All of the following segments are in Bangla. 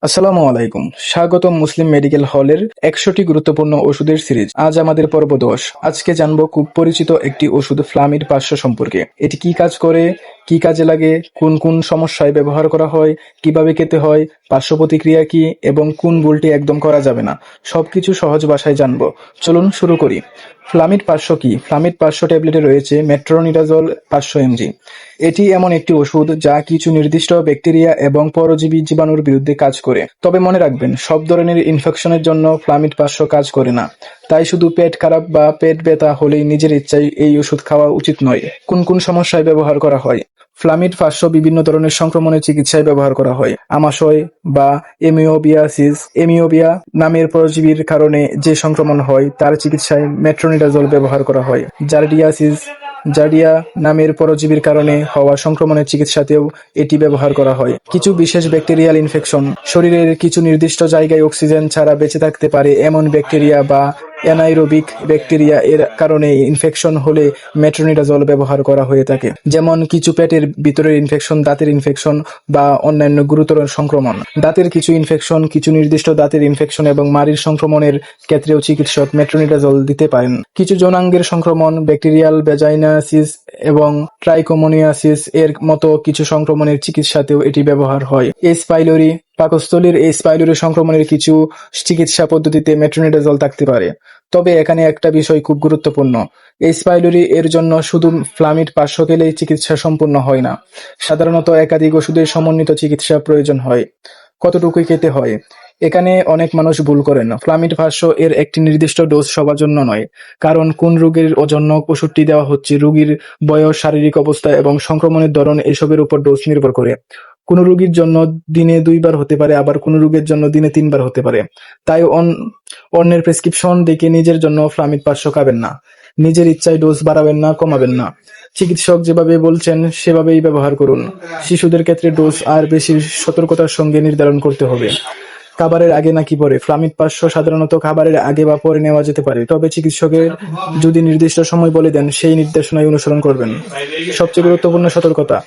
আসসালামু আলাইকুম। স্বাগতম মুসলিম মেডিকেল হলের ১০০টি গুরুত্বপূর্ণ ওষুধের সিরিজ। আজ আমাদের পর্ব ১০। আজকে জানবো খুব পরিচিত একটি ওষুধ ফ্লামিড ৫০০ সম্পর্কে। এটি কি কাজ করে, কি কাজে লাগে, কোন কোন সমস্যায় ব্যবহার করা হয়, কিভাবে খেতে হয়, পার্শ্ব প্রতিক্রিয়া কি এবং কোন ভুলটি একদম করা যাবে না, সবকিছু সহজ ভাষায় জানবো। চলুন শুরু করি। ফ্লামিড ৫০০ কি? ফ্লামিড ৫০০ ট্যাবলেটে রয়েছে মেট্রোনিডাজোল ৫০০ এমজি। এটি এমন একটি ওষুধ যা কিছু নির্দিষ্ট ব্যাকটেরিয়া এবং পরজীবী জীবাণুর বিরুদ্ধে কাজ করে। তবে মনে রাখবেন, সব ধরনের ইনফেকশনের জন্য ফ্লামিড ৫০০ কাজ করে না। তাই শুধু পেট খারাপ বা পেট ব্যথা হলেই নিজের ইচ্ছায় এই ওষুধ খাওয়া উচিত নয়। কোন কোন সমস্যায় ব্যবহার করা হয়? ফ্লামিড ৫০০ বিভিন্ন ধরনের সংক্রমণের চিকিৎসায় ব্যবহার করা হয়। আমাশয় বা এমিওবিয়াসিস, এমিওবিয়া নামের পরজীবীর কারণে যে সংক্রমণ হয় তার চিকিৎসায় মেট্রোনিডাজোল ব্যবহার করা হয়। জার্ডিয়াসিস, জার্ডিয়া নামের পরজীবীর কারণে হওয়া সংক্রমণের চিকিৎসাতেও এটি ব্যবহার করা হয়। কিছু বিশেষ ব্যাকটেরিয়াল ইনফেকশন, শরীরের কিছু নির্দিষ্ট জায়গায় অক্সিজেন ছাড়া বেঁচে থাকতে পারে এমন ব্যাকটেরিয়া বা অ্যানাইরোবিক ব্যাকটেরিয়া এর কারণে ইনফেকশন হলে মেট্রোনিডাজোল ব্যবহার করা হয়ে থাকে। যেমন কিছু পেটের ভিতরের ইনফেকশন, দাঁতের ইনফেকশন বা অন্যান্য গুরুতর সংক্রমণ। দাঁতের কিছু ইনফেকশন, কিছু নির্দিষ্ট দাঁতের ইনফেকশন এবং মাড়ির সংক্রমণের ক্ষেত্রেও চিকিৎসক মেট্রোনিডাজোল দিতে পারেন। কিছু যৌনাঙ্গের সংক্রমণ, ব্যাকটেরিয়াল ভ্যাজাইনাসিস এবং ট্রাইকোমোনিয়াসিস এর মতো কিছু সংক্রমণের চিকিৎসাতেও এটি ব্যবহার হয়। এস পাইলোরি, পাকস্থলীর এই পাইলোরি সংক্রমণের কিছু চিকিৎসা পদ্ধতিতে মেট্রোনিডাজোল থাকতে পারে। তবে এখানে একটা বিষয় খুব গুরুত্বপূর্ণ। এই পাইলোরি এর জন্য শুধু ফ্লামিড ৫০০ খেলেই চিকিৎসা সম্পূর্ণ হয় না। সাধারণত একাধিক ওষুধের সমন্বিত চিকিৎসা প্রয়োজন হয়। কতটুকু খেতে হয়? এখানে অনেক মানুষ ভুল করেন। ফ্লামিড ৫০০ এর একটি নির্দিষ্ট ডোজ সবার জন্য নয়। কারণ কোন রোগের জন্য ওষুধটি দেওয়া হচ্ছে, রোগীর বয়স, শারীরিক অবস্থা এবং সংক্রমণের ধরন এসবের উপর ডোজ নির্ভর করে। কোনো রোগীর জন্য দিনে ২ বার হতে পারে, আবার কোনো রোগের জন্য দিনে ৩ বার হতে পারে। তাই অন্যের প্রেসক্রিপশন দেখে নিজের জন্য ফ্লামিড ৫০০ খাবেন না। নিজের ইচ্ছায় ডোজ বাড়াবেন না, কমাবেন না। চিকিৎসক যেভাবে বলছেন সেভাবেই ব্যবহার করুন। শিশুদের ক্ষেত্রে ডোজ আর বেশি সতর্কতার সঙ্গে নির্ধারণ করতে হবে। খাবারের আগে নাকি পরে? ফ্লামিড ৫০০ সাধারণত খাবারের আগে বা পরে নেওয়া যেতে পারে, তবে চিকিৎসকের যদি নির্দিষ্ট সময় বলে দেন সেই নির্দেশনায় অনুসরণ করবেন। সবচেয়ে গুরুত্বপূর্ণ সতর্কতা,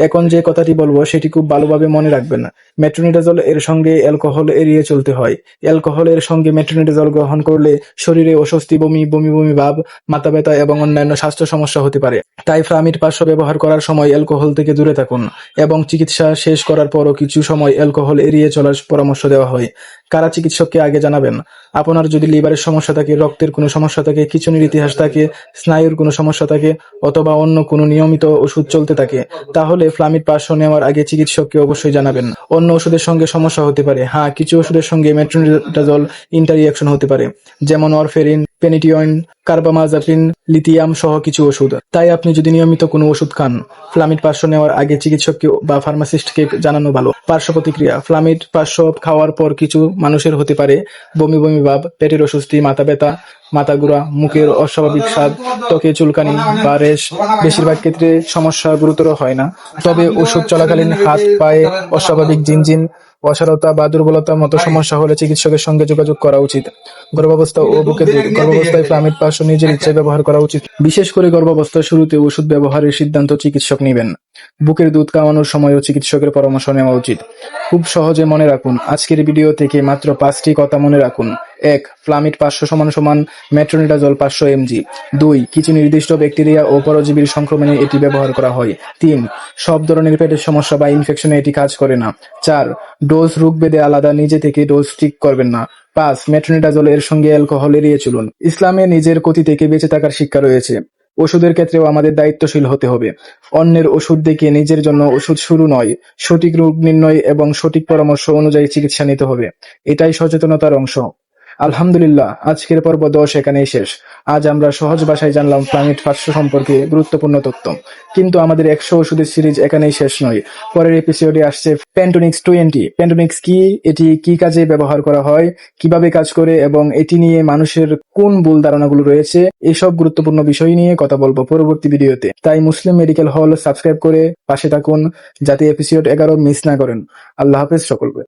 এখন যে কথাটি বলবো সেটি খুব ভালোভাবে মনে রাখবেন। মেট্রোনিডাজোল এর সঙ্গে অ্যালকোহল এড়িয়ে চলতে হয়। অ্যালকোহলের সঙ্গে মেট্রোনিডাজোল গ্রহণ করলে শরীরে অস্বস্তি, বমি বমি ভাব, মাথা ব্যথা এবং অন্যান্য স্বাস্থ্য সমস্যা হতে পারে। তাই ফ্লামিড ৫০০ ব্যবহার করার সময় অ্যালকোহল থেকে দূরে থাকুন এবং চিকিৎসা শেষ করার পরও কিছু সময় অ্যালকোহল এড়িয়ে চলার পরামর্শ দেওয়া হয়। কারা চিকিৎসককে আগে জানাবেন? আপনার যদি লিভারের সমস্যা থাকে, রক্তের কোনো সমস্যা থাকে, খিঁচুনির ইতিহাস থাকে, স্নায়ুর কোনো সমস্যা থাকে অথবা অন্য কোনো নিয়মিত ওষুধ চলতে থাকে, তাহলে ফ্লামিড ৫০০ নেওয়ার আগে চিকিৎসককে অবশ্যই জানাবেন। অন্য ওষুধের সঙ্গে সমস্যা হতে পারে। হ্যাঁ, কিছু ওষুধের সঙ্গে মেট্রোনিডাজোল ইন্টাররিঅ্যাকশন হতে পারে, যেমন ওয়ারফেরিন, পেনিটিয়ন, কার্বামাজাপিন, লিথিয়াম সহ কিছু ওষুধ। তাই আপনি যদি নিয়মিত কোনো ওষুধ খান, ফ্লামিড ৫০০ নেওয়ার আগে চিকিৎসককে বা ফার্মাসিস্টকে জানানো ভালো। পার্শ্ব প্রতিক্রিয়া, ফ্লামিড ৫০০ খাওয়ার পর কিছু মানুষের হতে পারে বমি বমি ভাব, পেটের অস্বস্তি, মাথা ব্যথা, মাথা ঘোরা, মুখের অস্বাভাবিক স্বাদ, ত্বকে চুলকানি বা রেশ। বেশিরভাগ ক্ষেত্রে সমস্যা গুরুতর হয় না, তবে ওষুধ চলাকালীন হাত পায়ে অস্বাভাবিক ঝিনঝিন, অসাড়তা বা দুর্বলতার মতো সমস্যা হলে চিকিৎসকের সঙ্গে যোগাযোগ করা উচিত। গর্ভাবস্থা ও বুকের দুধ, গর্ভাবস্থায় ফ্লামিড ৫০০ নিজের ইচ্ছায় ব্যবহার করা উচিত। বিশেষ করে গর্ভাবস্থার শুরুতে ওষুধ ব্যবহারের সিদ্ধান্ত চিকিৎসক নেবেন। বুকের দুধ খাওয়ানোর সময়ও চিকিৎসকের পরামর্শ নেওয়া উচিত। খুব সহজে মনে রাখুন আজকের ভিডিও থেকে মাত্র ৫টি কথা মনে রাখুন। ১. ফ্লামিড ৫০০ সমান মেট্রোনিডাজোল ৫০০ এমজি। ২. কিছু নির্দিষ্ট ব্যাকটেরিয়া ও পরজীবীর সংক্রমণে এটি ব্যবহার করা হয়। ৩. সব ধরনের পেটের সমস্যা বা ইনফেকশনে এটি কাজ করে না। ৪. ডোজ রোগভেদে আলাদা, নিজে থেকে ডোজ ঠিক করবেন না। ৫. মেট্রোনিডাজোল এর সঙ্গে অ্যালকোহল এড়িয়ে চলুন। ইসলামে নিজের ক্ষতি থেকে বেঁচে থাকার শিক্ষা রয়েছে। ওষুধের ক্ষেত্রেও আমাদের দায়িত্বশীল হতে হবে। অন্যের ওষুধ দেখে নিজের জন্য ওষুধ শুরু নয়। সঠিক রোগ নির্ণয় এবং সঠিক পরামর্শ অনুযায়ী চিকিৎসা নিতে হবে। এটাই সচেতনতার অংশ। আলহামদুলিল্লাহ, আজকের পর্ব ১০ এখানেই শেষ। আজ আমরা সহজ ভাষায় জানলাম ফ্লামিড ৫০০ সম্পর্কে গুরুত্বপূর্ণ তথ্য। কিন্তু আমাদের ১০০ ওষুধের সিরিজ এখানেই শেষ নয়। পরের এপিসোডে আসছে পেন্টোনিক্স 20। পেন্টোনিক্স কি, এটি কি কাজে ব্যবহার করা হয়, কিভাবে কাজ করে এবং এটি নিয়ে মানুষের কোন ভুল ধারণাগুলো রয়েছে, এইসব গুরুত্বপূর্ণ বিষয় নিয়ে কথা বলবো পরবর্তী ভিডিওতে। তাই মুসলিম মেডিকেল হল সাবস্ক্রাইব করে পাশে থাকুন যাতে এপিসোড ১১ মিস না করেন। আল্লাহ হাফেজ সকলকে।